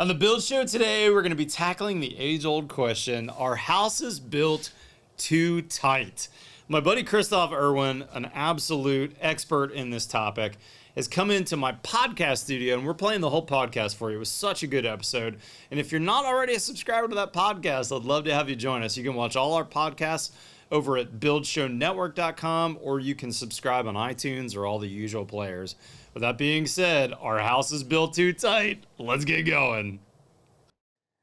On the Build Show today, we're going to be tackling the age-old question, are houses built too tight? My buddy Kristof Irwin, an absolute expert in this topic, has come into my podcast studio, and we're playing the whole podcast for you. It was such a good episode. And if you're not already a subscriber to that podcast, I'd love to have you join us. You can watch all our podcasts over at buildshownetwork.com, or you can subscribe on iTunes or all the usual players. With that being said, our house is built too tight. Let's get going.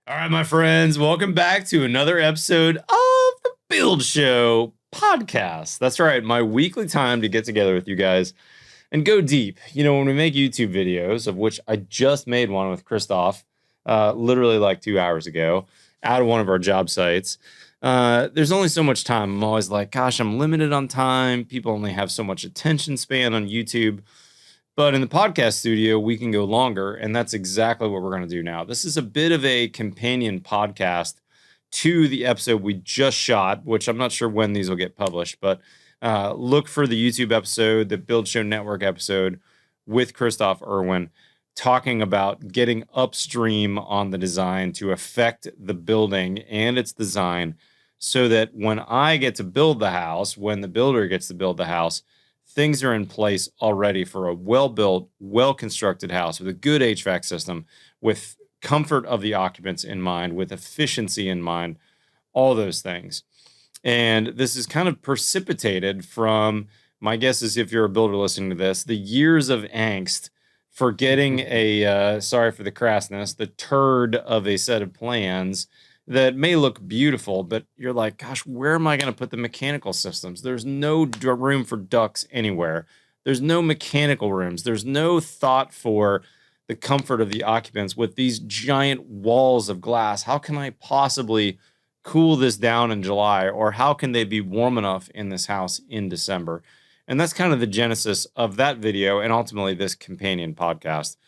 All right, my friends, welcome back to another episode of the Build Show podcast. That's right, my weekly time to get together with you guys and go deep. You know, when we make YouTube videos, of which I just made one with Kristof literally like 2 hours ago out of one of our job sites, there's only so much time. I'm always like, gosh, I'm limited on time. People only have so much attention span on YouTube. But in the podcast studio, we can go longer, and that's exactly what we're going to do now. This is a bit of a companion podcast to the episode we just shot, which I'm not sure when these will get published, but look for the YouTube episode, the Build Show Network episode with Kristof Irwin, talking about getting upstream on the design to affect the building and its design so that when I get to build the house, when the builder gets to build the house, things are in place already for a well-built, well-constructed house with a good HVAC system, with comfort of the occupants in mind, with efficiency in mind, all those things. And this is kind of precipitated from, my guess is if you're a builder listening to this, the years of angst for getting a, sorry for the crassness, the turd of a set of plans that may look beautiful, but you're like, gosh, where am I going to put the mechanical systems? There's no room for ducts anywhere. There's no mechanical rooms. There's no thought for the comfort of the occupants with these giant walls of glass. How can I possibly cool this down in July? Or how can they be warm enough in this house in December? And that's kind of the genesis of that video and ultimately this companion podcast.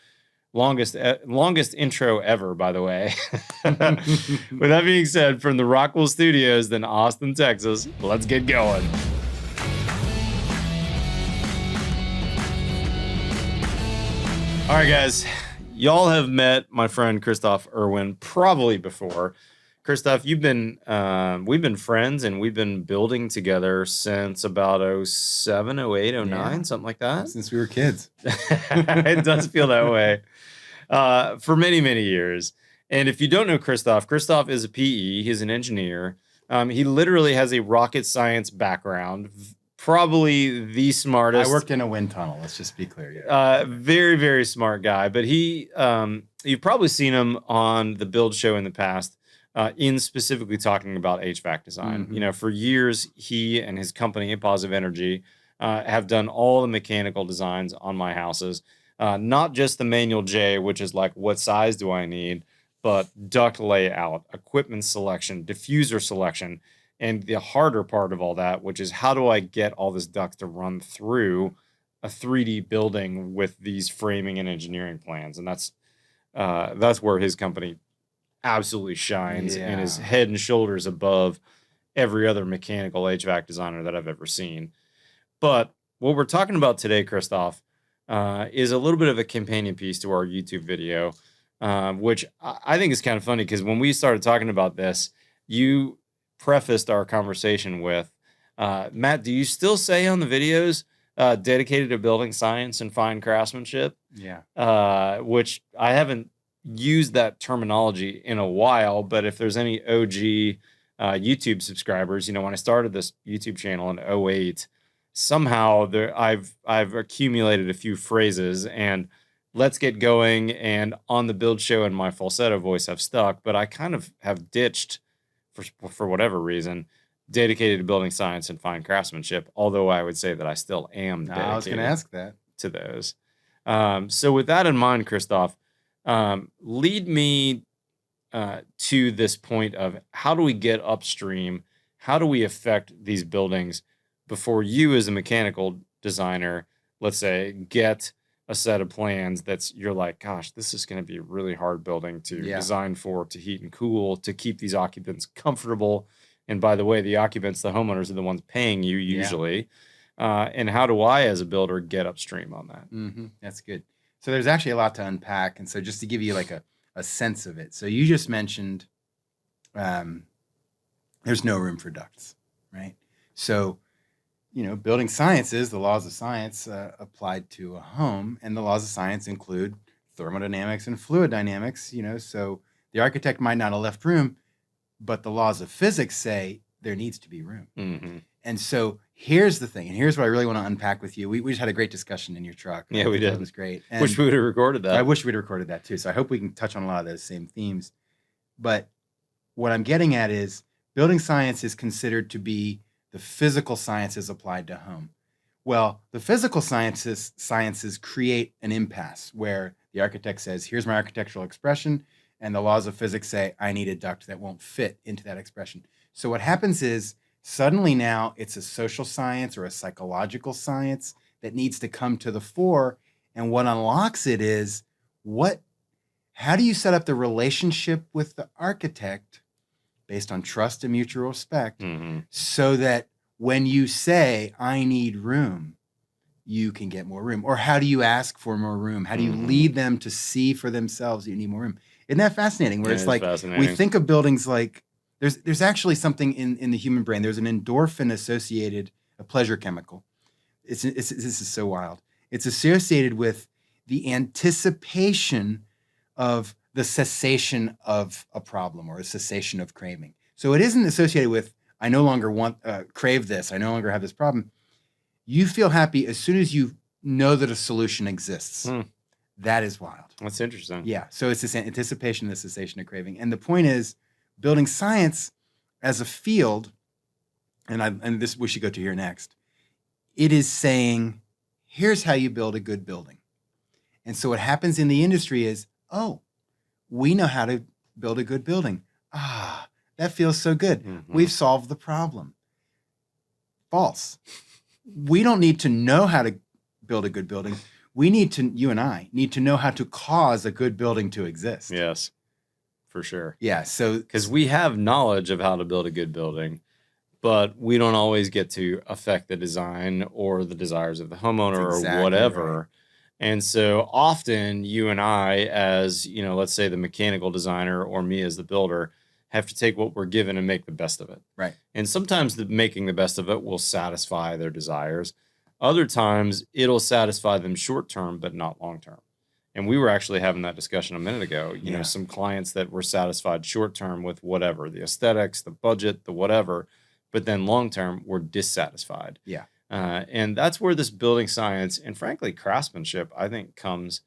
Longest intro ever, by the way. With that being said, from the Rockwell Studios in Austin, Texas, let's get going. All right, guys. Y'all have met my friend Kristof Irwin probably before. Kristof, we've been friends and we've been building together since about 07, 08, 09, something like that. Since we were kids. It does feel that way. For many, many years. And if you don't know Kristof is a PE. He's an engineer. He literally has a rocket science background. Probably the smartest. I worked in a wind tunnel. Let's just be clear. Yeah. Very, very smart guy. But you've probably seen him on the Build Show in the past, in specifically talking about HVAC design. Mm-hmm. You know, for years, he and his company, Positive Energy, have done all the mechanical designs on my houses. Not just the manual J, which is like, what size do I need, but duct layout, equipment selection, diffuser selection, and the harder part of all that, which is how do I get all this duct to run through a 3D building with these framing and engineering plans. And that's where his company absolutely shines and is head and shoulders above every other mechanical HVAC designer that I've ever seen. But what we're talking about today, Kristof, is a little bit of a companion piece to our YouTube video, which I think is kind of funny because when we started talking about this, you prefaced our conversation with, Matt, do you still say on the videos, dedicated to building science and fine craftsmanship? Yeah. Which I haven't used that terminology in a while, but if there's any OG YouTube subscribers, you know, when I started this YouTube channel in 08, somehow I've accumulated a few phrases, and let's get going and on the Build Show and my falsetto voice have stuck, but I kind of have ditched, for whatever reason, dedicated to building science and fine craftsmanship, although I would say that I still am dedicated I was going to ask that. to those. So with that in mind, Kristof, lead me to this point of how do we get upstream? How do we affect these buildings before you as a mechanical designer, let's say, get a set of plans you're like, gosh, this is going to be a really hard building to design for, to heat and cool, to keep these occupants comfortable. And by the way, the occupants, the homeowners, are the ones paying you usually. And how do I, as a builder, get upstream on that? Mm-hmm. That's good. So there's actually a lot to unpack. And so just to give you like a a sense of it. So you just mentioned there's no room for ducts, right? So, building sciences, the laws of science applied to a home, and the laws of science include thermodynamics and fluid dynamics, so the architect might not have left room, but the laws of physics say there needs to be room. Mm-hmm. And so here's the thing, and here's what I really want to unpack with you. We just had a great discussion in your truck. Yeah, we did. It was great. And wish we would have recorded that. I wish we'd recorded that too. So I hope we can touch on a lot of those same themes. But what I'm getting at is building science is considered to be the physical sciences applied to home. Well, the physical sciences create an impasse where the architect says, here's my architectural expression, and the laws of physics say, I need a duct that won't fit into that expression. So what happens is, suddenly now it's a social science or a psychological science that needs to come to the fore, and what unlocks it is, how do you set up the relationship with the architect based on trust and mutual respect, so that when you say, I need room, you can get more room? Or how do you ask for more room? How do you lead them to see for themselves that you need more room? Isn't that fascinating? Where it's like, we think of buildings like, there's actually something in the human brain. There's an endorphin associated, a pleasure chemical. This is so wild. It's associated with the anticipation of the cessation of a problem or a cessation of craving. So it isn't associated with, I no longer crave this, I no longer have this problem. You feel happy as soon as you know that a solution exists. That is wild. That's interesting. Yeah. So it's this anticipation of the cessation of craving. And the point is, building science as a field, and this we should go to here next, it is saying, here's how you build a good building. And so what happens in the industry is, oh, we know how to build a good building. Ah, that feels so good. We've solved the problem. False. We don't need to know how to build a good building. You and I need to know how to cause a good building to exist. Yes, for sure. Yeah. So, because we have knowledge of how to build a good building, but we don't always get to affect the design or the desires of the homeowner or whatever. Right. And so often you and I, as, let's say the mechanical designer or me as the builder, have to take what we're given and make the best of it. Right. And sometimes making the best of it will satisfy their desires. Other times it'll satisfy them short term, but not long term. And we were actually having that discussion a minute ago. You know, some clients that were satisfied short term with whatever, the aesthetics, the budget, the whatever, but then long term were dissatisfied. Yeah. And that's where this building science and frankly craftsmanship, I think, comes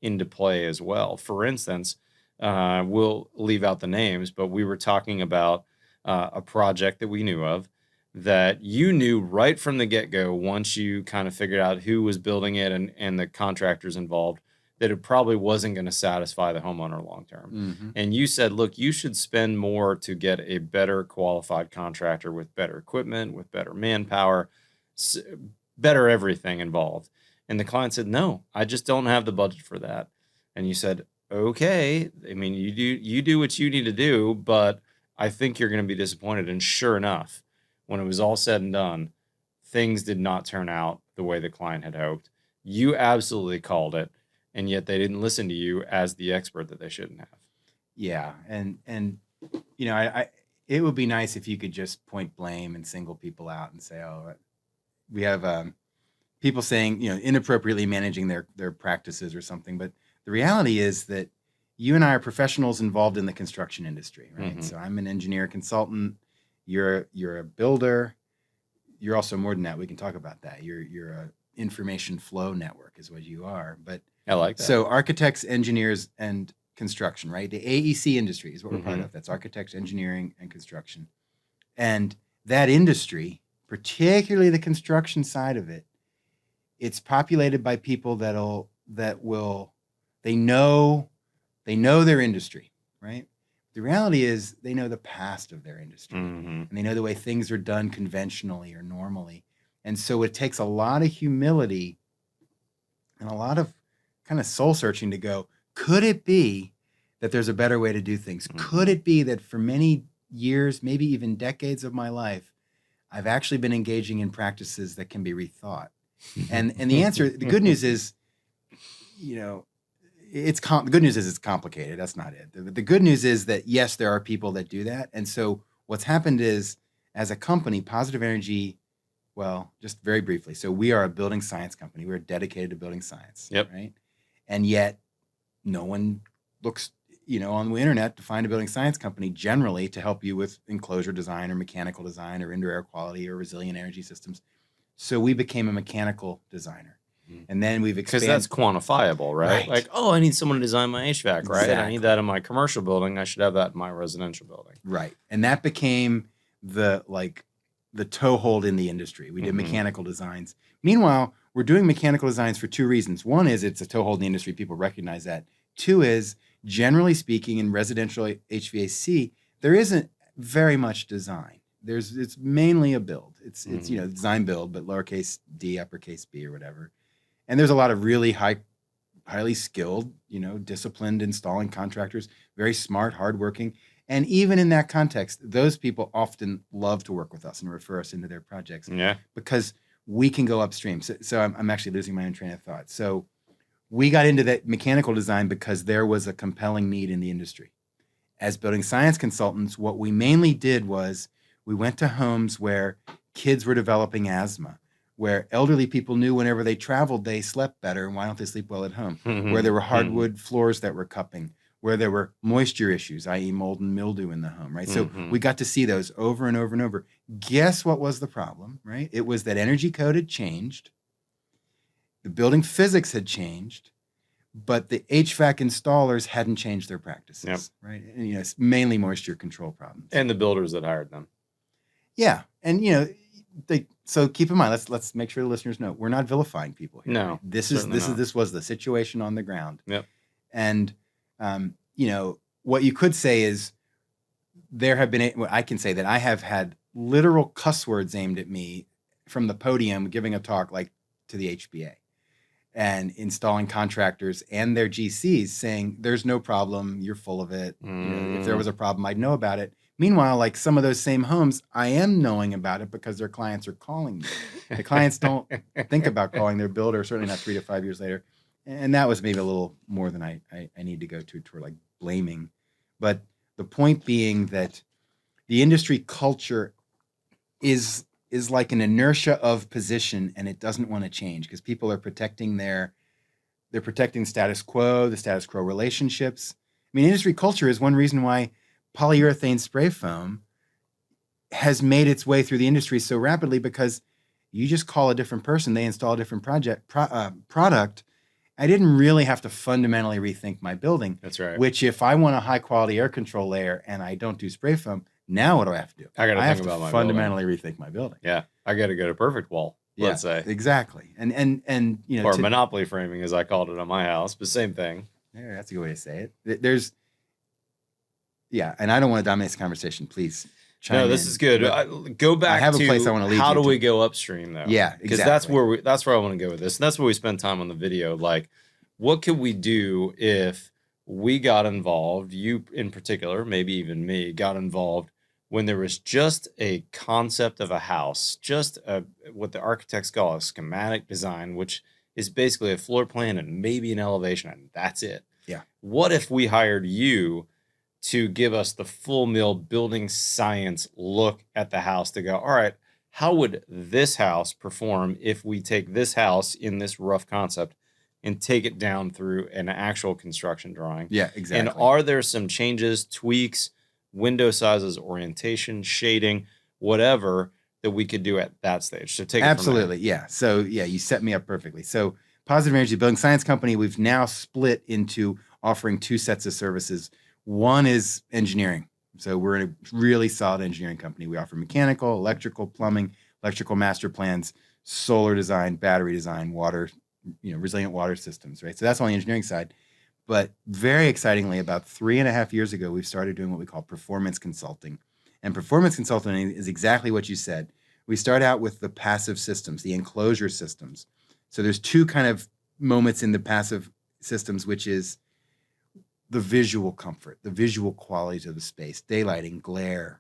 into play as well. For instance, we'll leave out the names, but we were talking about a project that we knew of that you knew right from the get-go, once you kind of figured out who was building it and the contractors involved, that it probably wasn't going to satisfy the homeowner long term. And you said, look, you should spend more to get a better qualified contractor with better equipment, with better manpower, better everything involved. And the client said, no, I just don't have the budget for that. And you said, okay, I mean, you do what you need to do, but I think you're going to be disappointed. And sure enough, when it was all said and done, things did not turn out the way the client had hoped. You absolutely called it, and yet they didn't listen to you as the expert that they shouldn't have. Yeah, and you know, I it would be nice if you could just point blame and single people out and say, oh, we have people saying, you know, inappropriately managing their practices or something. But the reality is that you and I are professionals involved in the construction industry, right? So I'm an engineer consultant. You're a builder. You're also more than that. We can talk about that. You're a information flow network is what you are. But I like that. So architects, engineers, and construction, right? The AEC industry is what we're part of. That's architects, engineering, and construction. And that industry, particularly the construction side of it, it's populated by people they know their industry, right? The reality is they know the past of their industry, and they know the way things are done conventionally or normally. And so it takes a lot of humility and a lot of kind of soul searching to go, could it be that there's a better way to do things? Could it be that for many years, maybe even decades of my life, I've actually been engaging in practices that can be rethought? And the answer, the good news is, you know, the good news is it's complicated. That's not it. The good news is that yes, there are people that do that. And so what's happened is, as a company, Positive Energy, well, just very briefly. So we are a building science company. We're dedicated to building science. Yep. Right. And yet no one looks, on the internet to find a building science company generally to help you with enclosure design or mechanical design or indoor air quality or resilient energy systems. So we became a mechanical designer. And then we've Because expanded. that's quantifiable, right? Like, oh, I need someone to design my HVAC, right? I need that in my commercial building. I should have that in my residential building. Right. And that became the toehold in the industry. We did mechanical designs. Meanwhile, we're doing mechanical designs for two reasons. One is it's a toehold in the industry. People recognize that. Two is, generally speaking, in residential HVAC, there isn't very much design. It's mainly a build. It's design build, but lowercase d, uppercase b, or whatever. And there's a lot of really highly skilled, disciplined installing contractors, very smart, hardworking. And even in that context, those people often love to work with us and refer us into their projects. Yeah. Because we can go upstream. So I'm actually losing my own train of thought. So we got into that mechanical design because there was a compelling need in the industry. As building science consultants, what we mainly did was we went to homes where kids were developing asthma, where elderly people knew whenever they traveled, they slept better. And why don't they sleep well at home? Where there were hardwood floors that were cupping, where there were moisture issues, i.e. mold and mildew in the home, right? So we got to see those over and over and over. Guess what was the problem, right? It was that energy code had changed. The building physics had changed, but the HVAC installers hadn't changed their practices, right? And, it's mainly moisture control problems. And the builders that hired them. Yeah. And, so keep in mind, let's make sure the listeners know, we're not vilifying people here. No, right? This was the situation on the ground. Yep. And, what you could say is I can say that I have had literal cuss words aimed at me from the podium giving a talk to the HBA and installing contractors and their GCs saying, there's no problem, you're full of it. If there was a problem, I'd know about it. Meanwhile, some of those same homes, I am knowing about it because their clients are calling me. The clients don't think about calling their builder, certainly not 3 to 5 years later. And that was maybe a little more than I need to go toward blaming. But the point being that the industry culture is like an inertia of position, and it doesn't want to change because people are protecting they're protecting status quo, the status quo relationships. I mean, industry culture is one reason why polyurethane spray foam has made its way through the industry so rapidly, because you just call a different person, they install a different product. I didn't really have to fundamentally rethink my building. That's right. Which, if I want a high quality air control layer and I don't do spray foam, now what do I have to do? I got to think about my fundamentally rethink my building. Yeah, I got to go to perfect wall. Let's say exactly, and or monopoly framing, as I called it on my house, but same thing. Yeah, that's a good way to say it. And I don't want to dominate this conversation. Please. No, this is good. Go back. I have a place I want to lead. How do we go upstream though? Yeah, because that's where I want to go with this. And that's where we spend time on the video. What could we do if we got involved? You in particular, maybe even me, got involved when there was just a concept of a house, just what the architects call a schematic design, which is basically a floor plan and maybe an elevation, and that's it. Yeah. What if we hired you to give us the full mill building science look at the house to go, all right, how would this house perform if we take this house in this rough concept and take it down through an actual construction drawing? Yeah, exactly. And are there some changes, tweaks, window sizes, orientation, shading, whatever that we could do at that stage? So take it absolutely, yeah. So you set me up perfectly. So Positive Energy Building Science Company, we've now split into offering two sets of services. One is engineering. So we're a really solid engineering company. We offer mechanical, electrical, plumbing, electrical master plans, solar design, battery design, water, resilient water systems, right? So that's on the engineering side. But very excitingly, about 3.5 years ago, we've started doing what we call performance consulting. And performance consulting is exactly what you said. We start out with the passive systems, the enclosure systems. So there's two kind of moments in the passive systems, which is the visual comfort, the visual qualities of the space, daylighting, glare,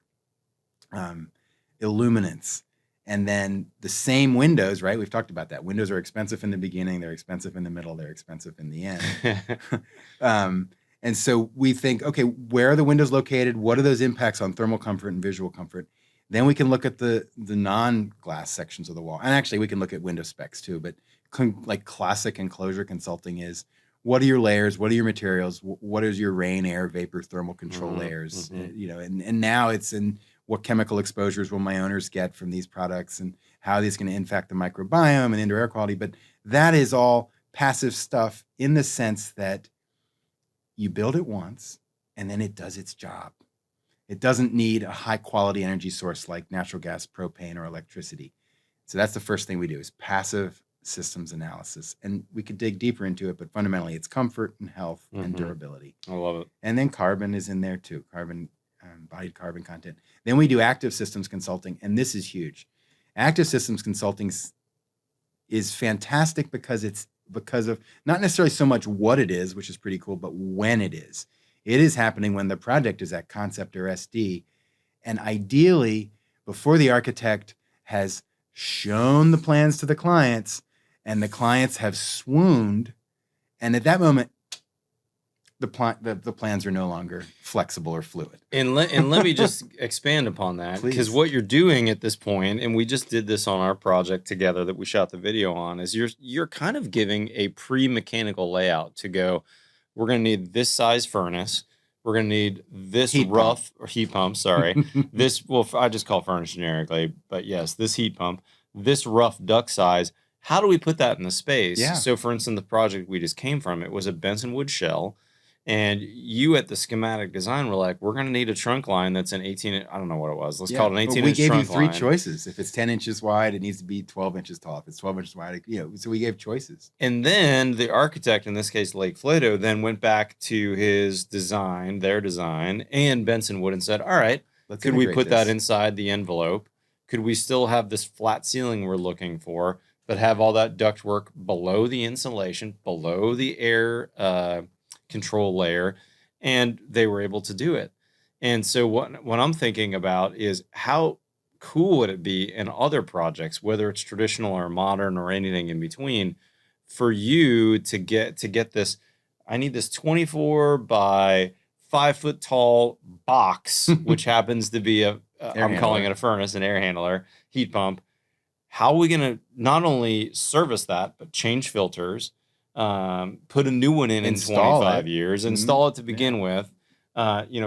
illuminance. And then the same windows, right? We've talked about that. Windows are expensive in the beginning, they're expensive in the middle, they're expensive in the end. And so we think, okay, where are the windows located? What are those impacts on thermal comfort and visual comfort? Then we can look at the non-glass sections of the wall. And actually, we can look at window specs too. But like classic enclosure consulting is, what are your layers? What are your materials? What is your rain, air, vapor, thermal control layers? You know, and now it's in what chemical exposures will my owners get from these products, and how are these going to impact the microbiome and indoor air quality. But that is all passive stuff in the sense that you build it once and then it does its job. It doesn't need a high quality energy source like natural gas, propane, or electricity. So that's the first thing we do, is passive systems analysis. And we could dig deeper into it, but fundamentally it's comfort and health and durability. I love it. And then carbon is in there too, embodied carbon content. Then we do active systems consulting, and this is huge. Active systems consulting is fantastic because of not necessarily so much what it is, which is pretty cool, but when it is. It is happening when the project is at concept or SD. And ideally, before the architect has shown the plans to the clients and the clients have swooned, and at that moment, the plans are no longer flexible or fluid. And let me just expand upon that, because what you're doing at this point, and we just did this on our project together that we shot the video on, is you're kind of giving a pre-mechanical layout to go, we're going to need this size furnace, we're going to need this heat pump, sorry. This, well, I just call furnace generically, but yes, this heat pump, this rough duct size. How do we put that in the space? Yeah. So for instance, the project we just came from, it was a Benson wood shell. And you at the schematic design were like, we're going to need a trunk line that's an 18, I don't know what it was. Let's call it an 18-inch trunk line. We gave you three choices. If it's 10 inches wide, it needs to be 12 inches tall. If it's 12 inches wide, so we gave choices. And then the architect, in this case, Lake Flato, then went back to his design, their design, and Benson Wood and said, all right, could we put that inside the envelope? Could we still have this flat ceiling we're looking for, but have all that ductwork below the insulation, below the air control layer? And they were able to do it. And so what I'm thinking about is, how cool would it be in other projects, whether it's traditional or modern or anything in between, for you to get this, I need this 24 by 5 foot tall box, which happens to be I'm calling it a furnace, an air handler, heat pump. How are we going to not only service that, but change filters, put a new one in 25 years, install it to begin with,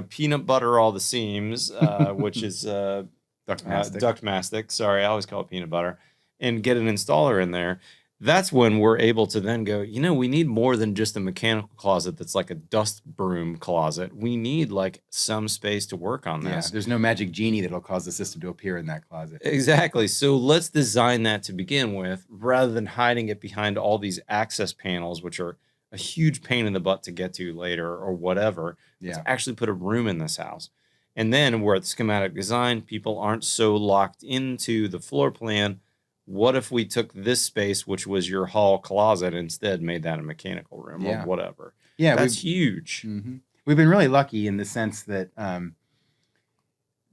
peanut butter all the seams, which is duct mastic. Sorry, I always call it peanut butter, and get an installer in there. That's when we're able to then go, we need more than just a mechanical closet that's like a dust broom closet. We need like some space to work on this. Yeah, there's no magic genie that'll cause the system to appear in that closet. Exactly. So let's design that to begin with, rather than hiding it behind all these access panels, which are a huge pain in the butt to get to later or whatever. Yeah. Let's actually put a room in this house. And then we're at the schematic design. People aren't so locked into the floor plan. What if we took this space, which was your hall closet, and instead made that a mechanical room or whatever? Yeah, that's huge. Mm-hmm. We've been really lucky in the sense that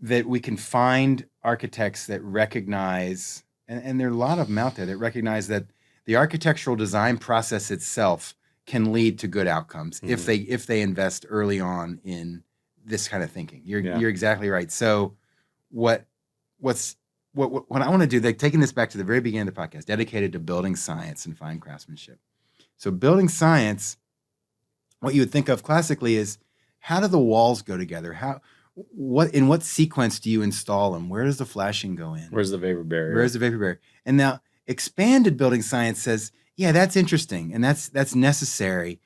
that we can find architects that recognize, and there are a lot of them out there that recognize that the architectural design process itself can lead to good outcomes if they invest early on in this kind of thinking. You're exactly right. So what I want to do, taking this back to the very beginning of the podcast, dedicated to building science and fine craftsmanship. So building science, what you would think of classically is, how do the walls go together? In what sequence do you install them? Where does the flashing go in? Where's the vapor barrier? Where's the vapor barrier? And now expanded building science says, yeah, that's interesting. And that's necessary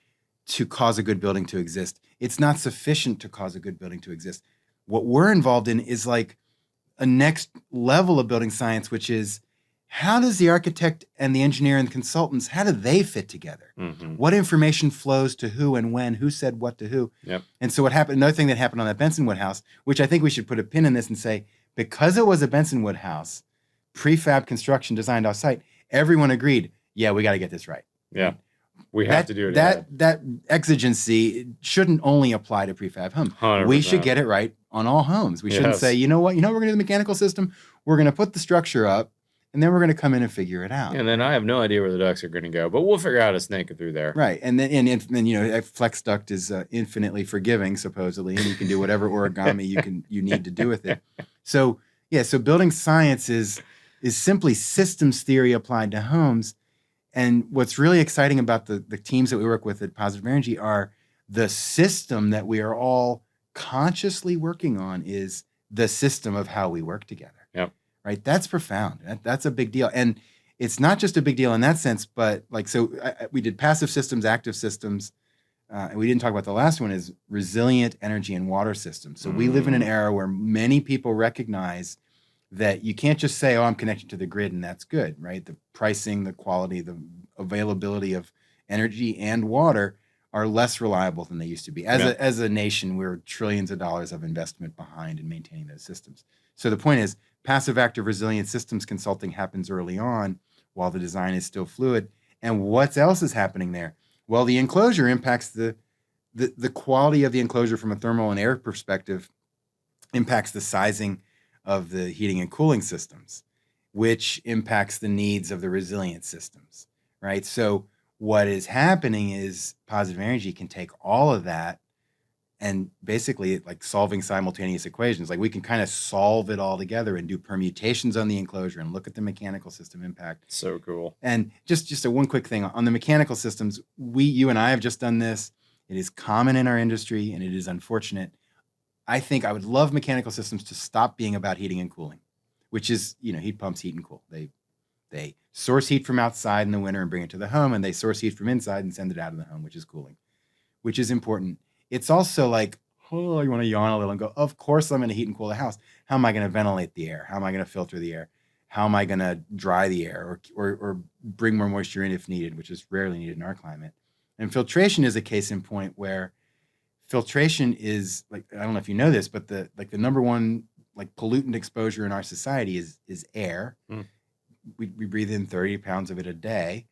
to cause a good building to exist. It's not sufficient to cause a good building to exist. What we're involved in is like a next level of building science, which is, how does the architect and the engineer and the consultants, how do they fit together? What information flows to who and when, who said what to who? Yep. And so what happened, another thing that happened on that Benson Wood house, which I think we should put a pin in this and say, because it was a Benson Wood house, prefab construction designed off-site, everyone agreed, yeah, we got to get this right. Yeah. We have to do it that exigency shouldn't only apply to prefab home. 100%. We should get it right on all homes. We shouldn't say, you know what, we're going to do the mechanical system. We're going to put the structure up, and then we're going to come in and figure it out. And then I have no idea where the ducts are going to go, but we'll figure out how to snake it through there. Right. And then flex duct is infinitely forgiving, supposedly, and you can do whatever origami you need to do with it. So building science is simply systems theory applied to homes. And what's really exciting about the teams that we work with at Positive Energy are the system that we are all consciously working on is the system of how we work together. Yep. Right. That's profound. That's a big deal. And it's not just a big deal in that sense, but we did passive systems, active systems. And we didn't talk about the last one is resilient energy and water systems. So we live in an era where many people recognize that you can't just say, oh, I'm connected to the grid and that's good, right? The pricing, the quality, the availability of energy and water are less reliable than they used to be. As a nation, we're trillions of dollars of investment behind in maintaining those systems. So the point is, passive active resilient systems consulting happens early on while the design is still fluid. And what else is happening there? Well, the enclosure impacts the quality of the enclosure from a thermal and air perspective, impacts the sizing of the heating and cooling systems, which impacts the needs of the resilient systems, right? So what is happening is Positive Energy can take all of that and basically like solving simultaneous equations. Like we can kind of solve it all together and do permutations on the enclosure and look at the mechanical system impact. So cool. And just a one quick thing on the mechanical systems, you and I have just done this. It is common in our industry and it is unfortunate. I think I would love mechanical systems to stop being about heating and cooling, which is, heat pumps heat and cool. They source heat from outside in the winter and bring it to the home, and they source heat from inside and send it out of the home, which is cooling, which is important. It's also like, oh, you want to yawn a little and go, of course I'm going to heat and cool the house. How am I going to ventilate the air? How am I going to filter the air? How am I going to dry the air or bring more moisture in if needed, which is rarely needed in our climate? And filtration is a case in point where filtration is like, I don't know if you know this, but the number one like pollutant exposure in our society is air. We breathe in 30 pounds of it a day,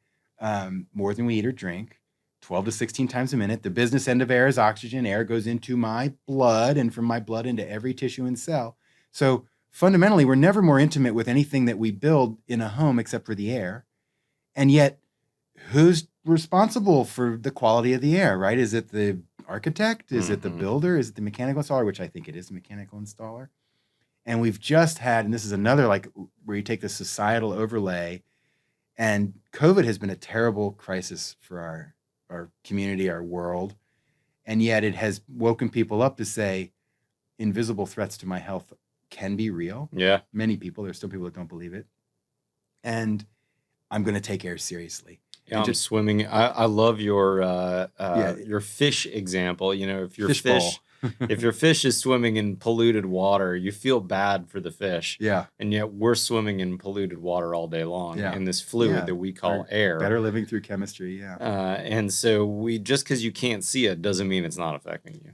more than we eat or drink, 12 to 16 times a minute. The business end of air is oxygen. Air goes into my blood and from my blood into every tissue and cell. So fundamentally, we're never more intimate with anything that we build in a home except for the air. And yet, who's responsible for the quality of the air, right? Is it the architect? Is it the builder? Is it the mechanical installer? Which I think it is the mechanical installer. And we've just had, and this is another like where you take the societal overlay, and COVID has been a terrible crisis for our community, our world. And yet it has woken people up to say invisible threats to my health can be real. Yeah. Many people, there's still people that don't believe it. And I'm going to take air seriously. Yeah, I'm swimming. I love your fish example. If your fish if your fish is swimming in polluted water, you feel bad for the fish. Yeah. And yet we're swimming in polluted water all day long in this fluid that we call air. Better living through chemistry. Yeah. And so just because you can't see it doesn't mean it's not affecting you.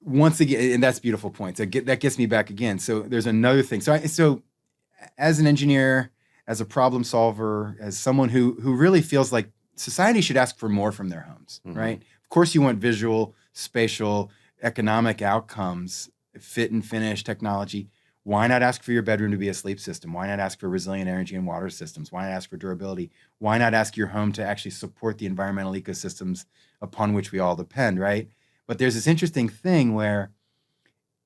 Once again, and that's a beautiful point. So that gets me back again. So there's another thing. So as an engineer, as a problem solver, as someone who really feels like society should ask for more from their homes, right? Of course, you want visual, spatial, economic outcomes, fit and finish technology. Why not ask for your bedroom to be a sleep system? Why not ask for resilient energy and water systems? Why not ask for durability? Why not ask your home to actually support the environmental ecosystems upon which we all depend, right? But there's this interesting thing where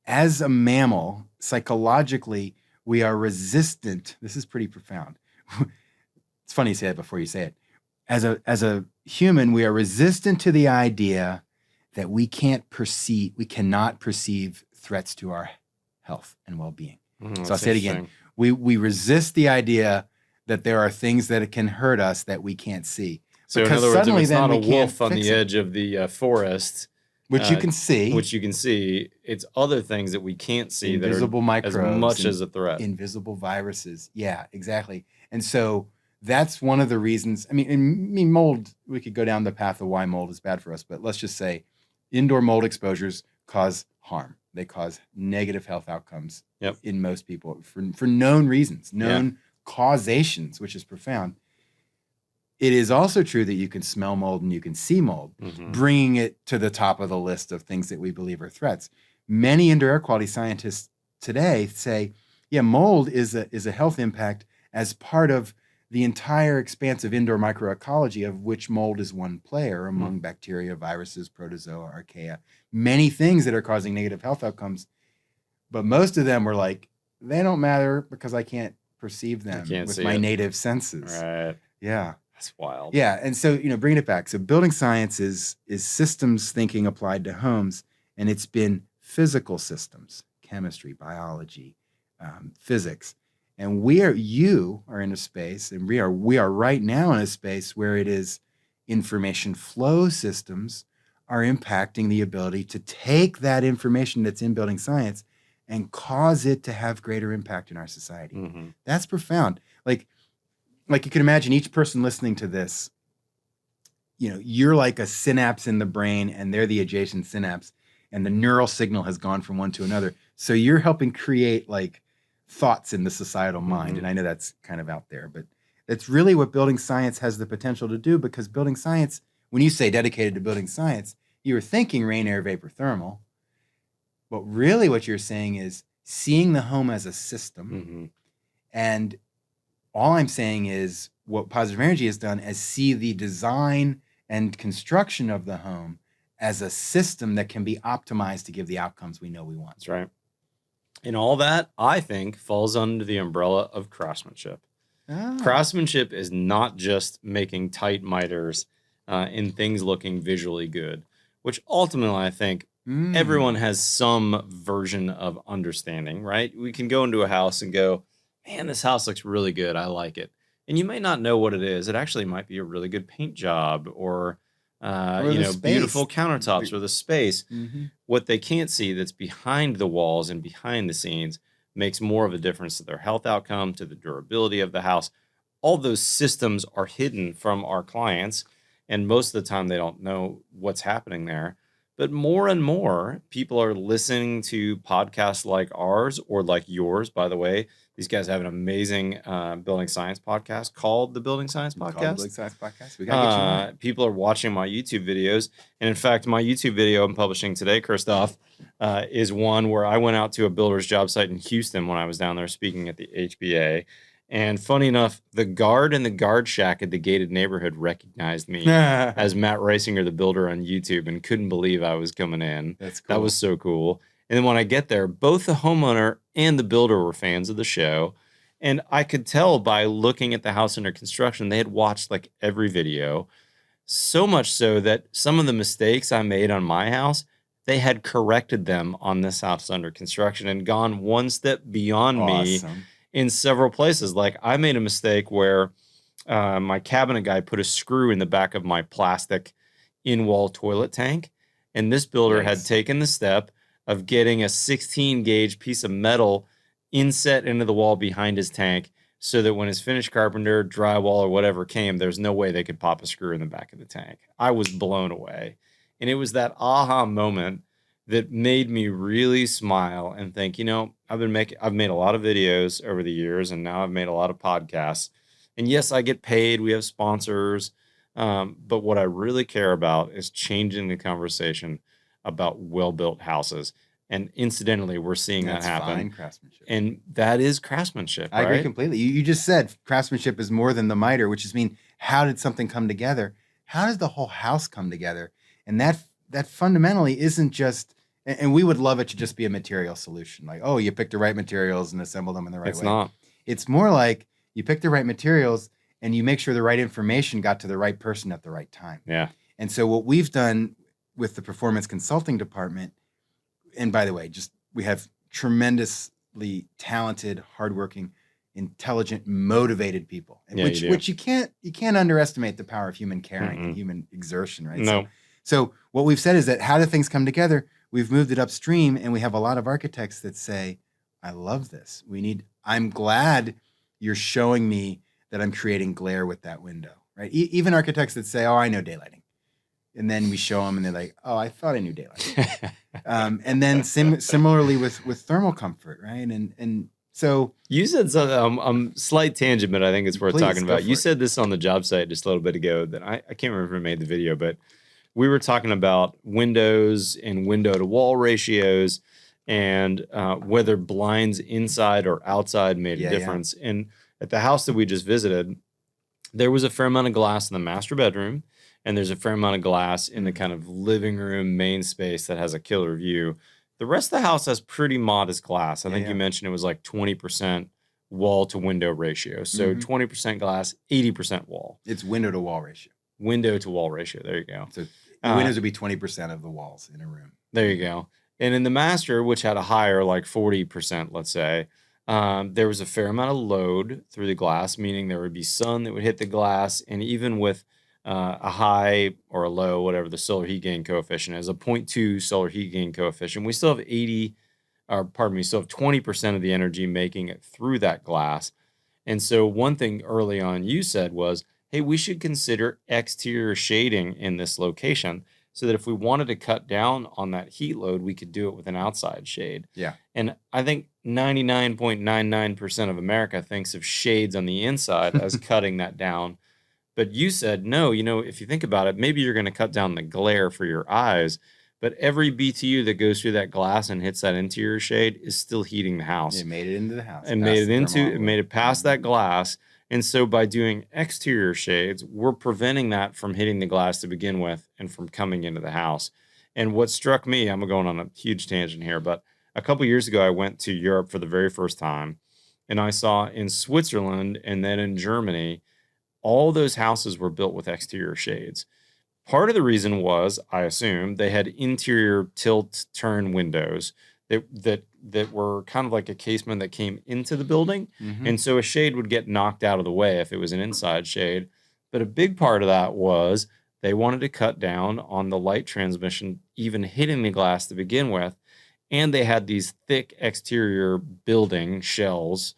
as a mammal, psychologically, we are resistant. This is pretty profound. It's funny you say it before you say it. As a human, we are resistant to the idea that we cannot perceive threats to our health and well-being. So I'll say it again. We resist the idea that there are things that can hurt us that we can't see. So in other words, if it's not a wolf on the edge of the forest, which you can see, it's other things that we can't see, invisible that are microbes, as much as a threat. Invisible viruses. Yeah, exactly. And so that's one of the reasons. I mean, mold, we could go down the path of why mold is bad for us, but let's just say indoor mold exposures cause harm. They cause negative health outcomes in most people for known reasons, known causations, which is profound. It is also true that you can smell mold and you can see mold, bringing it to the top of the list of things that we believe are threats. Many indoor air quality scientists today say, yeah, mold is a health impact as part of the entire expanse of indoor microecology, of which mold is one player among bacteria, viruses, protozoa, archaea, many things that are causing negative health outcomes. But most of them were like, they don't matter because I can't perceive them with my native senses. Right. Yeah. That's wild. Yeah. And so, bringing it back. So building science is systems thinking applied to homes, and it's been physical systems, chemistry, biology, physics. And you are in a space, and we are right now in a space where it is information flow systems are impacting the ability to take that information that's in building science and cause it to have greater impact in our society. That's profound. Like you can imagine each person listening to this, you're like a synapse in the brain and they're the adjacent synapse, and the neural signal has gone from one to another. So you're helping create like thoughts in the societal mind. And I know that's kind of out there, but that's really what building science has the potential to do, because building science, when you say dedicated to building science, you're thinking rain, air, vapor, thermal. But really what you're saying is seeing the home as a system. And all I'm saying is what positive energy has done is see the design and construction of the home as a system that can be optimized to give the outcomes we know we want. That's right. And all that, I think, falls under the umbrella of craftsmanship. Craftsmanship is not just making tight miters and things looking visually good, which ultimately I think everyone has some version of understanding, right? We can go into a house and go, man, this house looks really good. I like it. And you may not know what it is. It actually might be a really good paint job or beautiful countertops or the space. What they can't see that's behind the walls and behind the scenes makes more of a difference to their health outcome, to the durability of the house. All those systems are hidden from our clients, and most of the time they don't know what's happening there. But more and more people are listening to podcasts like ours, or like yours, by the way. These guys have an amazing building science podcast called the Building Science Podcast. Building Science Podcast. We gotta get you on. People are watching my YouTube videos. And in fact, my YouTube video I'm publishing today, Kristof, is one where I went out to a builder's job site in Houston when I was down there speaking at the HBA. And funny enough, the guard in the guard shack at the gated neighborhood recognized me as Matt Reisinger, the builder, on YouTube, and couldn't believe I was coming in. That's cool. That was so cool. And then when I get there, both the homeowner and the builder were fans of the show. And I could tell by looking at the house under construction, they had watched like every video. So much so that some of the mistakes I made on my house, they had corrected them on this house under construction and gone one step beyond me in several places. Like I made a mistake where my cabinet guy put a screw in the back of my plastic in-wall toilet tank. And this builder had taken the step of getting a 16 gauge piece of metal inset into the wall behind his tank so that when his finished carpenter, drywall, or whatever came, there's no way they could pop a screw in the back of the tank. I was blown away. And it was that aha moment that made me really smile and think, I've made a lot of videos over the years, and now I've made a lot of podcasts. And yes, I get paid. We have sponsors. But what I really care about is changing the conversation about well-built houses. And incidentally, we're seeing that happen. Fine craftsmanship. And that is craftsmanship, I agree completely. You just said craftsmanship is more than the miter, which is how did something come together? How does the whole house come together? And that fundamentally isn't just, and we would love it to just be a material solution. Like, oh, you picked the right materials and assembled them in the right way. It's not. It's more like you pick the right materials and you make sure the right information got to the right person at the right time. Yeah. And so what we've done with the performance consulting department, and by the way, we have tremendously talented, hardworking, intelligent, motivated people, which you can't underestimate the power of human caring and human exertion, right? No. So what we've said is that how do things come together? We've moved it upstream, and we have a lot of architects that say, I love this. I'm glad you're showing me that I'm creating glare with that window, right? Even architects that say, oh, I know daylighting. And then we show them and they're like, oh, I thought I knew daylighting. And then similarly with thermal comfort, right? And So you said something. Slight tangent, but I think it's worth Please, talking go about. for You it. said this on the job site just a little bit ago. That I can't remember who made the video, but we were talking about windows and window to wall ratios, and whether blinds inside or outside made a difference. And at the house that we just visited, there was a fair amount of glass in the master bedroom, and there's a fair amount of glass in the kind of living room main space that has a killer view. The rest of the house has pretty modest glass. I think you mentioned it was like 20% wall to window ratio. So 20% glass, 80% wall. It's window to wall ratio. Window to wall ratio. There you go. So the windows would be 20% of the walls in a room. There you go. And in the master, which had a higher, like 40%, let's say, there was a fair amount of load through the glass, meaning there would be sun that would hit the glass. And even with a high or a low, whatever the solar heat gain coefficient is, a 0.2 solar heat gain coefficient, we still have 20% of the energy making it through that glass. And so one thing early on you said was, hey, we should consider exterior shading in this location so that if we wanted to cut down on that heat load, we could do it with an outside shade. Yeah. And I think 99.99% of America thinks of shades on the inside as cutting that down. But you said, no, if you think about it, maybe you're going to cut down the glare for your eyes, but every BTU that goes through that glass and hits that interior shade is still heating the house. It made it into the house. It made it past that glass. And so by doing exterior shades, we're preventing that from hitting the glass to begin with and from coming into the house. And what struck me, I'm going on a huge tangent here, but a couple years ago, I went to Europe for the very first time, and I saw in Switzerland and then in Germany, all those houses were built with exterior shades. Part of the reason was, I assume, they had interior tilt turn windows that were kind of like a casement that came into the building. And so a shade would get knocked out of the way if it was an inside shade. But a big part of that was they wanted to cut down on the light transmission even hitting the glass to begin with. And they had these thick exterior building shells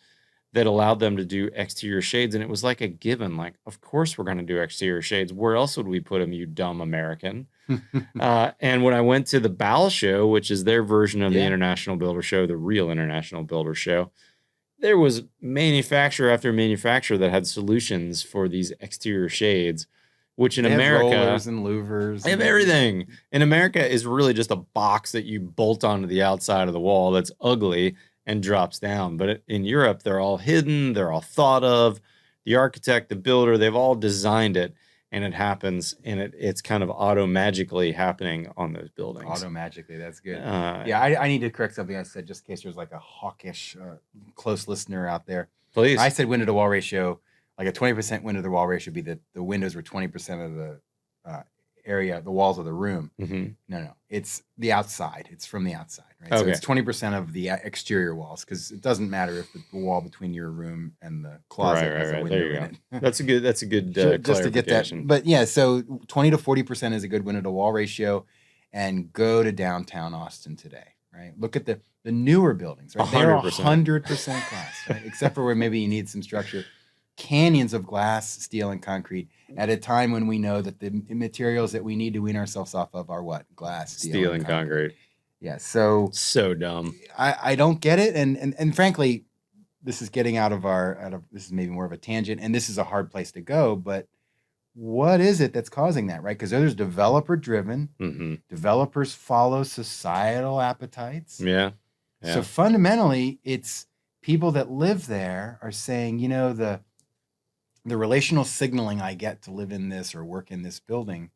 that allowed them to do exterior shades. And it was like a given, like, of course we're going to do exterior shades. Where else would we put them, you dumb American? And when I went to the BAL show, which is their version of the International Builder Show, the real International Builder Show, there was manufacturer after manufacturer that had solutions for these exterior shades, which in America, have rollers and louvers. They have everything. In America is really just a box that you bolt onto the outside of the wall that's ugly and drops down. But in Europe, they're all hidden. They're all thought of. The architect, the builder, they've all designed it, and it happens, and it's kind of auto-magically happening on those buildings. Auto-magically, that's good. I need to correct something I said just in case there's like a hawkish, close listener out there. Please. I said window to wall ratio, like a 20% window to wall ratio would be that the windows were 20% of the area, the walls of the room. No, it's the outside. It's from the outside, right? So it's 20% of the exterior walls, because it doesn't matter if the wall between your room and the closet has a window there you in go. That's a good just to get that. But yeah, so 20 to 40% is a good window to wall ratio, and go to downtown Austin today, right? Look at the newer buildings, right? 100%. They're 100% glass, right? Except for where maybe you need some structure. Canyons of glass, steel, and concrete at a time when we know that the materials that we need to wean ourselves off of are what? Glass, steel and concrete. Yeah, so dumb. I don't get it, and frankly, this is getting out of this is maybe more of a tangent, and this is a hard place to go, but what is it that's causing that, right? Because there's developer driven. Developers follow societal appetites. Yeah. So fundamentally, it's people that live there are saying, the relational signaling I get to live in this or work in this building,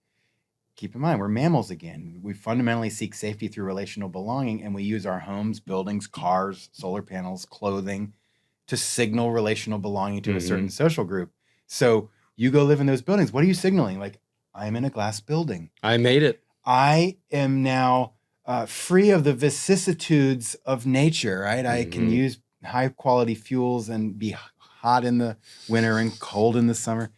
keep in mind, we're mammals again. We fundamentally seek safety through relational belonging, and we use our homes, buildings, cars, solar panels, clothing to signal relational belonging to a certain social group. So you go live in those buildings. What are you signaling? Like, I'm in a glass building. I made it. I am now free of the vicissitudes of nature, right? I can use high quality fuels and be hot in the winter and cold in the summer.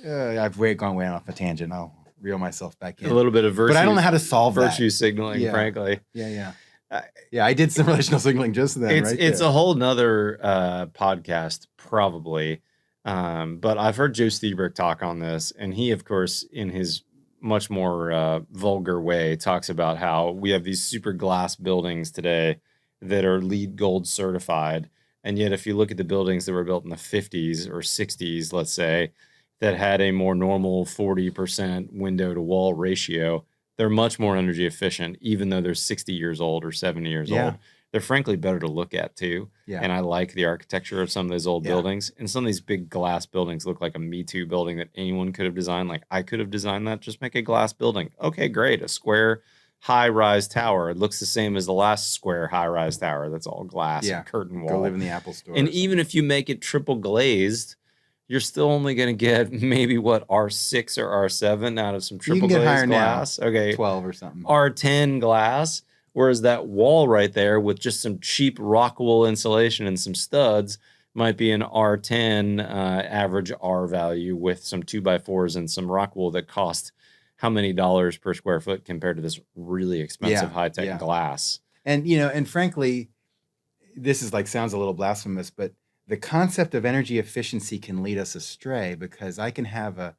I've gone way off a tangent. I'll reel myself back in. A little bit of virtue. But I don't know how to solve virtue that. signaling, frankly. Yeah. I did some relational signaling just then. It's a whole nother podcast, probably. But I've heard Joe Stieberg talk on this, and he, of course, in his much more vulgar way, talks about how we have these super glass buildings today that are LEED Gold certified. And yet, if you look at the buildings that were built in the 50s or 60s, let's say, that had a more normal 40% window to wall ratio, they're much more energy efficient, even though they're 60 years old or 70 years old. They're frankly better to look at too. And I like the architecture of some of those old buildings. And some of these big glass buildings look like a Me Too building that anyone could have designed. Like, I could have designed that. Just make a glass building. Okay, great. A square high-rise tower. It looks the same as the last square high-rise tower. That's all glass and curtain wall. Go live in the Apple store. And even if you make it triple glazed, you're still only going to get maybe what, R6 or R7 out of some triple glazed glass. Now, okay, 12 or something. R10 glass. Whereas that wall right there with just some cheap rock wool insulation and some studs might be an R10 average R value with some 2x4s and some rock wool that cost how many dollars per square foot compared to this really expensive high-tech glass. And, you know, and frankly, this is like, sounds a little blasphemous, but the concept of energy efficiency can lead us astray, because I can have a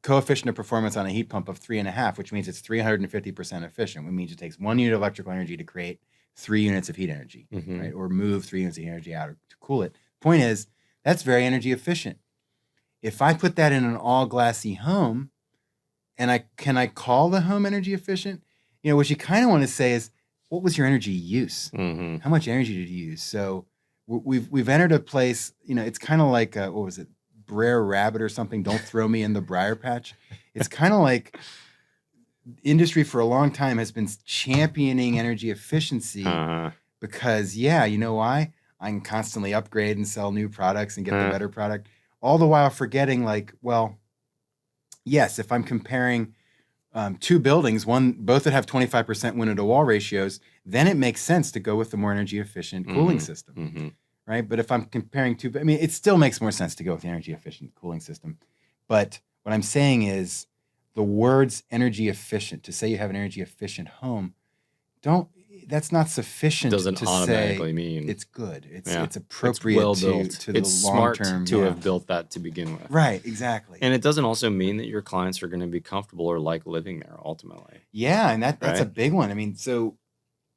coefficient of performance on a heat pump of 3.5, which means it's 350% efficient, which means it takes 1 unit of electrical energy to create 3 units of heat energy, right? Or move 3 units of heat energy out to cool it. Point is, that's very energy efficient. If I put that in an all glassy home, and can I call the home energy efficient? You know, what you kind of want to say is, what was your energy use? How much energy did you use? So we've entered a place, you know, it's kind of like, what was it? Brer Rabbit or something. Don't throw me in the briar patch. It's kind of like industry for a long time has been championing energy efficiency because, you know why? I can constantly upgrade and sell new products and get the better product, all the while forgetting, like, well, yes, if I'm comparing 2 buildings, both that have 25% window to wall ratios, then it makes sense to go with the more energy efficient cooling system. Right? But if I'm comparing 2, I mean, it still makes more sense to go with the energy efficient cooling system. But what I'm saying is, the words energy efficient, to say you have an energy efficient home, that's not sufficient. Doesn't automatically mean it's good. It's appropriate, it's well built. To it's the long smart term to have built that to begin with. Right, exactly. And it doesn't also mean that your clients are going to be comfortable or like living there ultimately. Yeah, and that's a big one. I mean, so,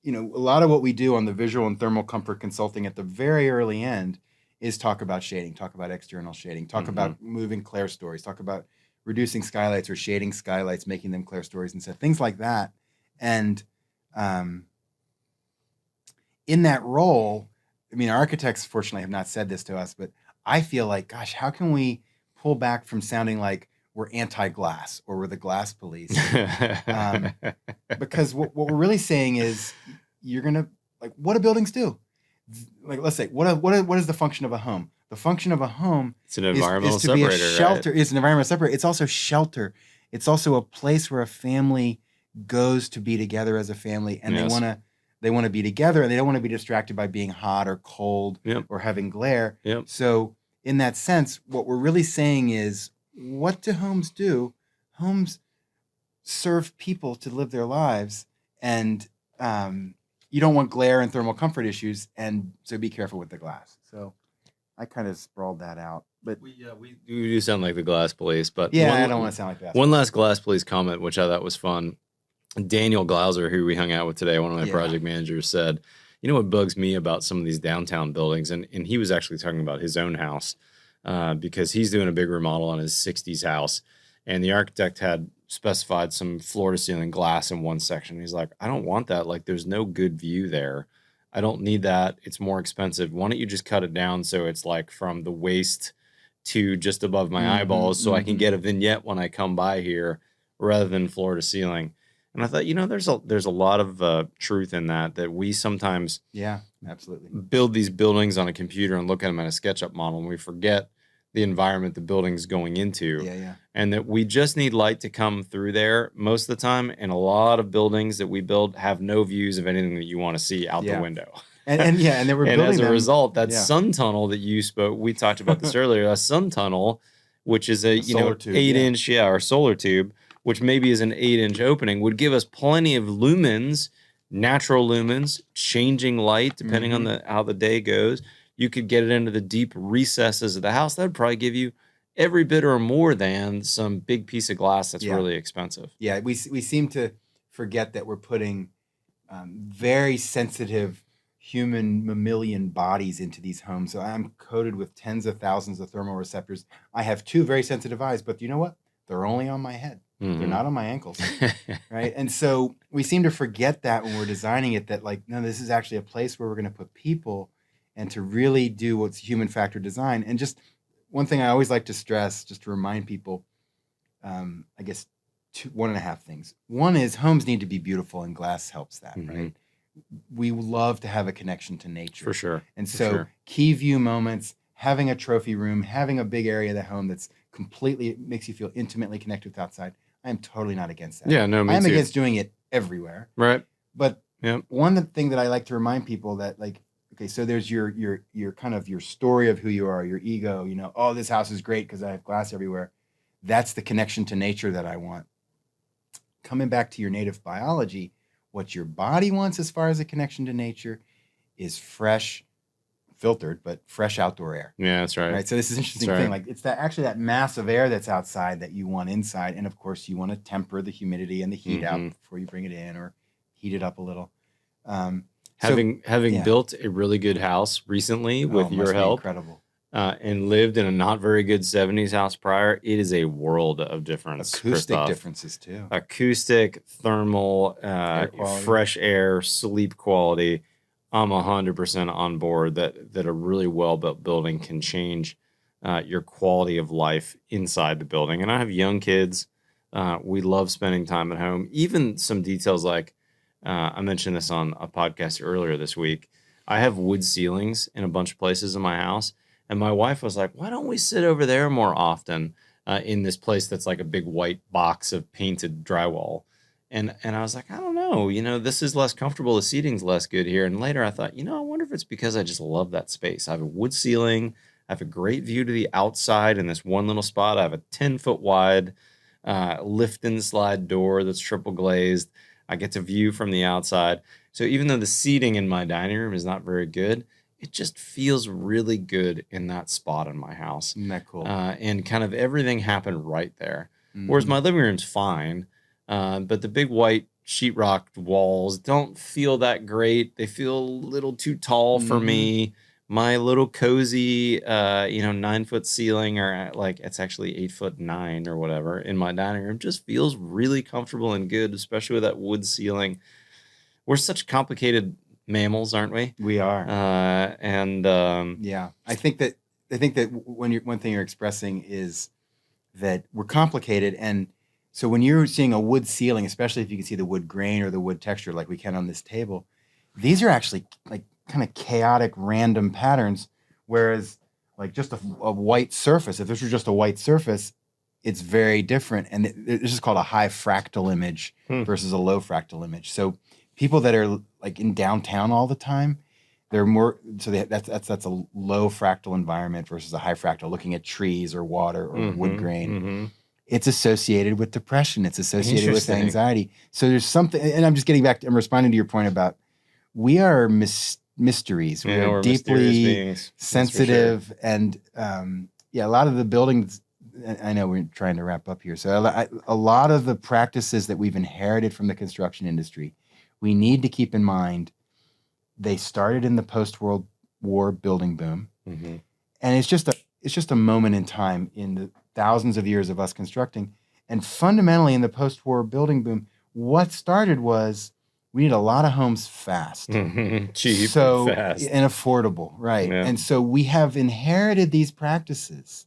you know, a lot of what we do on the visual and thermal comfort consulting at the very early end is talk about shading, talk about external shading, talk about moving clear stories, talk about reducing skylights or shading skylights, making them clear stories instead, things like that. And in that role, I mean, architects fortunately have not said this to us, but I feel like, gosh, how can we pull back from sounding like we're anti-glass or we're the glass police? Because what we're really saying is, you're gonna, like, what do buildings do? Like, let's say, what is the function of a home? The function of a home it's an environmental is to be a separator, shelter. right? It's an environmental separator. It's also shelter. It's also a place where a family goes to be together as a family, and they want to be together, and they don't want to be distracted by being hot or cold or having glare. So in that sense, what we're really saying is, what do homes do? Homes serve people to live their lives, and you don't want glare and thermal comfort issues, and so be careful with the glass. So I kind of sprawled that out, but we do sound like the glass police, but I don't want to sound like that. One last glass police comment, which I thought was fun. Daniel Glauser, who we hung out with today, one of my project managers, said, you know what bugs me about some of these downtown buildings, and he was actually talking about his own house, because he's doing a big remodel on his 60s house, and the architect had specified some floor-to-ceiling glass in one section. He's like, I don't want that. Like, there's no good view there. I don't need that. It's more expensive. Why don't you just cut it down so it's like from the waist to just above my eyeballs, so I can get a vignette when I come by here, rather than floor to ceiling. And I thought, you know, there's a lot of truth in that we sometimes absolutely build these buildings on a computer and look at them at a SketchUp model, and we forget the environment the building's going into. And that we just need light to come through there most of the time. And a lot of buildings that we build have no views of anything that you want to see out the window. And then we're and building as a result, that yeah. sun tunnel that you spoke, we talked about this earlier, a sun tunnel, which is a solar tube, 8-inch, or solar tube, which maybe is an 8-inch opening, would give us plenty of lumens, natural lumens, changing light depending on how the day goes. You could get it into the deep recesses of the house. That would probably give you every bit or more than some big piece of glass that's really expensive. Yeah, we seem to forget that we're putting very sensitive human mammalian bodies into these homes. So I'm coated with tens of thousands of thermoreceptors. I have 2 very sensitive eyes, but you know what? They're only on my head. They're not on my ankles, right? And so we seem to forget that when we're designing it, that like, no, this is actually a place where we're going to put people and to really do what's human factor design. And just one thing I always like to stress, just to remind people, I guess 1.5 things. One is homes need to be beautiful, and glass helps that, right? We love to have a connection to nature. For sure. And so key view moments, having a trophy room, having a big area of the home that's completely makes you feel intimately connected with outside. I am totally not against that. Yeah, no, me I'm too. against doing it everywhere. Right. But one thing that I like to remind people that, like, okay, so there's your kind of your story of who you are, your ego, you know, oh, this house is great because I have glass everywhere. That's the connection to nature that I want. Coming back to your native biology, what your body wants as far as a connection to nature is fresh, filtered, but fresh outdoor air. Yeah, that's right. Right. So this is an interesting thing. Like it's that mass of air that's outside that you want inside. And of course you want to temper the humidity and the heat out before you bring it in, or heat it up a little. Having built a really good house recently with your help, incredible. And lived in a not very good 70s house prior, it is a world of difference. Acoustic Kristof. differences too. Acoustic, thermal, fresh air, sleep quality. I'm 100% on board that a really well-built building can change your quality of life inside the building. And I have young kids. We love spending time at home. Even some details like, I mentioned this on a podcast earlier this week. I have wood ceilings in a bunch of places in my house. And my wife was like, why don't we sit over there more often in this place that's like a big white box of painted drywall? And I was like, I don't know, you know, this is less comfortable. The seating's less good here. And later I thought, you know, I wonder if it's because I just love that space. I have a wood ceiling. I have a great view to the outside in this one little spot. I have a 10-foot wide lift and slide door that's triple glazed. I get to view from the outside. So even though the seating in my dining room is not very good, it just feels really good in that spot in my house. Isn't that cool? And kind of everything happened right there. Whereas my living room's fine. But the big white sheetrock walls don't feel that great. They feel a little too tall for me. My little cozy, 9-foot ceiling, or like it's actually 8'9" or whatever in my dining room, just feels really comfortable and good, especially with that wood ceiling. We're such complicated mammals, aren't we? We are. Yeah, I think that one thing you're expressing is that we're complicated, and so when you're seeing a wood ceiling, especially if you can see the wood grain or the wood texture like we can on this table, these are actually like kind of chaotic random patterns, whereas like just a white surface, if this were just a white surface, it's very different. And this is called a high fractal image versus a low fractal image. So people that are like in downtown all the time, they're more, so that's a low fractal environment versus a high fractal, looking at trees or water or wood grain. It's associated with depression. It's associated with anxiety. So there's something, and I'm just getting back to, I'm responding to your point about we are mysteries. Yeah, we're deeply sensitive. Sure. And a lot of the buildings, I know we're trying to wrap up here. So a lot of the practices that we've inherited from the construction industry, we need to keep in mind, they started in the post-World War building boom. And it's just a moment in time in the thousands of years of us constructing. And fundamentally in the post-war building boom, what started was we need a lot of homes fast. Cheap, fast. And affordable, right? Yeah. And so we have inherited these practices.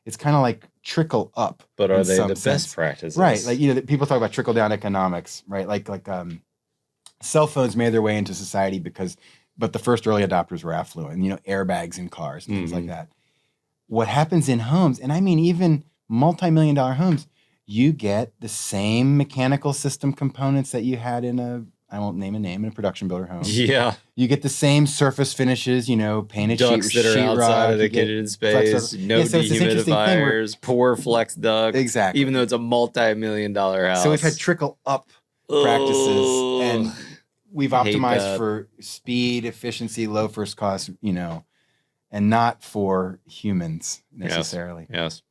It's kind of like trickle up. But are they the best practices? Right. Like, people talk about trickle down economics, right? Like cell phones made their way into society but the first early adopters were affluent, airbags in cars and things like that. What happens in homes, and I mean even multi-million-dollar homes, you get the same mechanical system components that you had in I won't name a name, in a production builder home. Yeah. You get the same surface finishes, painted ducts that are outside of the kitchen space, no dehumidifiers, poor flex duct. Exactly. Even though it's a multi-million-dollar house. So we've had trickle up practices, and we've optimized for speed, efficiency, low first cost, and not for humans necessarily. Yes.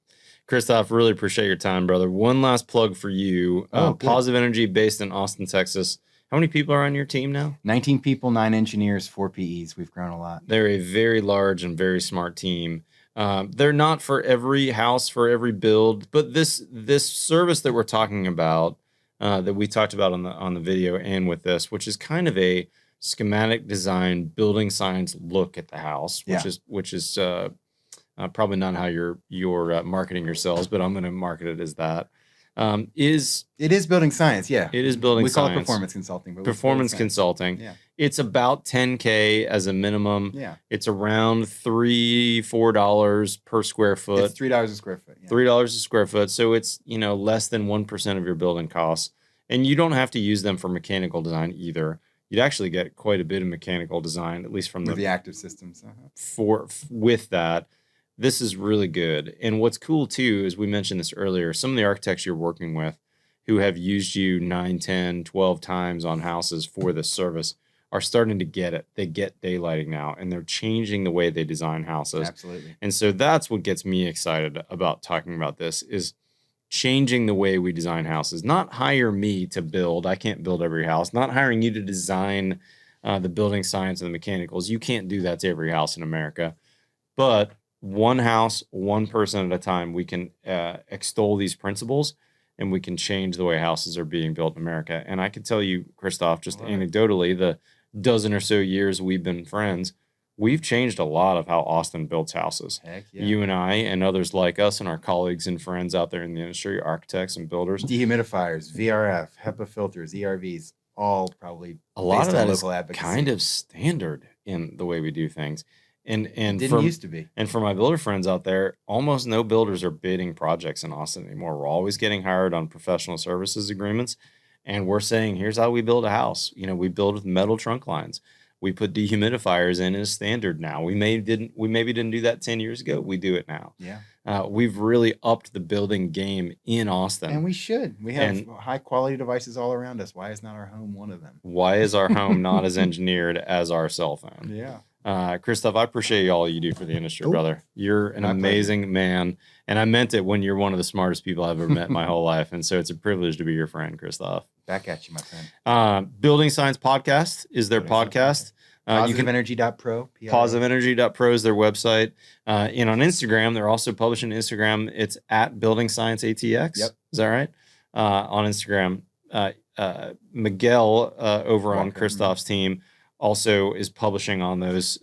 Kristof, really appreciate your time, brother. One last plug for you. Positive Energy, based in Austin, Texas. How many people are on your team now? 19 people, 9 engineers, 4 PEs. We've grown a lot. They're a very large and very smart team. They're not for every house, for every build, but this service that we're talking about, that we talked about on the video and with this, which is kind of a schematic design, building science look at the house, which is probably not how you're marketing yourselves, but I'm going to market it as that. It is building science, yeah. It is building science. We call it performance consulting. But performance consulting. Yeah. It's about $10K as a minimum. Yeah. It's around $3-4 per square foot. It's $3 a square foot. Yeah. $3 a square foot. So it's, less than 1% of your building costs. And you don't have to use them for mechanical design either. You'd actually get quite a bit of mechanical design, at least from the active systems. With that. This is really good. And what's cool too, is we mentioned this earlier, some of the architects you're working with who have used you 9, 10, 12 times on houses for this service are starting to get it. They get daylighting now, and they're changing the way they design houses. Absolutely. And so that's what gets me excited about talking about this, is changing the way we design houses. Not hire me to build. I can't build every house. Not hiring you to design the building science and the mechanicals. You can't do that to every house in America. But one house, one person at a time, we can extol these principles, and we can change the way houses are being built in America. And I can tell you, Kristof, just anecdotally, the dozen or so years we've been friends, we've changed a lot of how Austin builds houses. Heck yeah. You and I and others like us and our colleagues and friends out there in the industry, architects and builders. Dehumidifiers, VRF, HEPA filters, ERVs, all probably a lot of that is advocacy. Kind of standard in the way we do things. And didn't used to be. And for my builder friends out there, almost no builders are bidding projects in Austin anymore. We're always getting hired on professional services agreements, and we're saying, here's how we build a house. We build with metal trunk lines. We put dehumidifiers in as standard now. We maybe didn't do that 10 years ago. We do it now. Yeah. We've really upped the building game in Austin. And we should. We have high quality devices all around us. Why is not our home one of them? Why is our home not as engineered as our cell phone? Yeah. Kristof, I appreciate all you do for the industry, brother. You're an amazing man. And I meant it when you're one of the smartest people I've ever met in my whole life. And so it's a privilege to be your friend, Kristof. Back at you, my friend. Building Science Podcast is their podcast. PositiveEnergy.pro. PositiveEnergy.pro is their website. And on Instagram, they're also publishing Instagram. It's at Building Science ATX. Yep. Is that right? On Instagram. Miguel over on Kristof's team also is publishing on those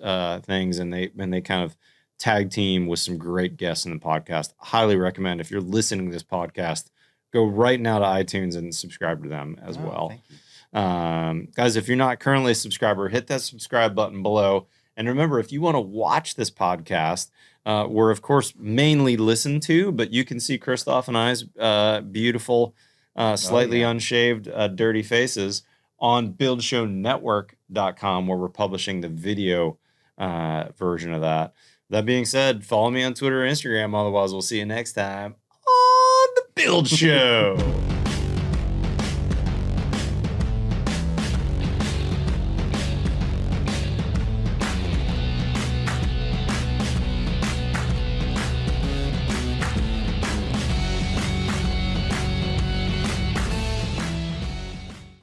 things, and they kind of tag team with some great guests in the podcast. Highly recommend, if you're listening to this podcast, go right now to iTunes and subscribe to them as well. Thank you. Guys, if you're not currently a subscriber, hit that subscribe button below. And remember, if you want to watch this podcast, we're of course mainly listened to, but you can see Kristof and I's beautiful, slightly unshaved, dirty faces on buildshownetwork.com, where we're publishing the video version of that. That being said, follow me on Twitter or Instagram. Otherwise, we'll see you next time on The Build Show.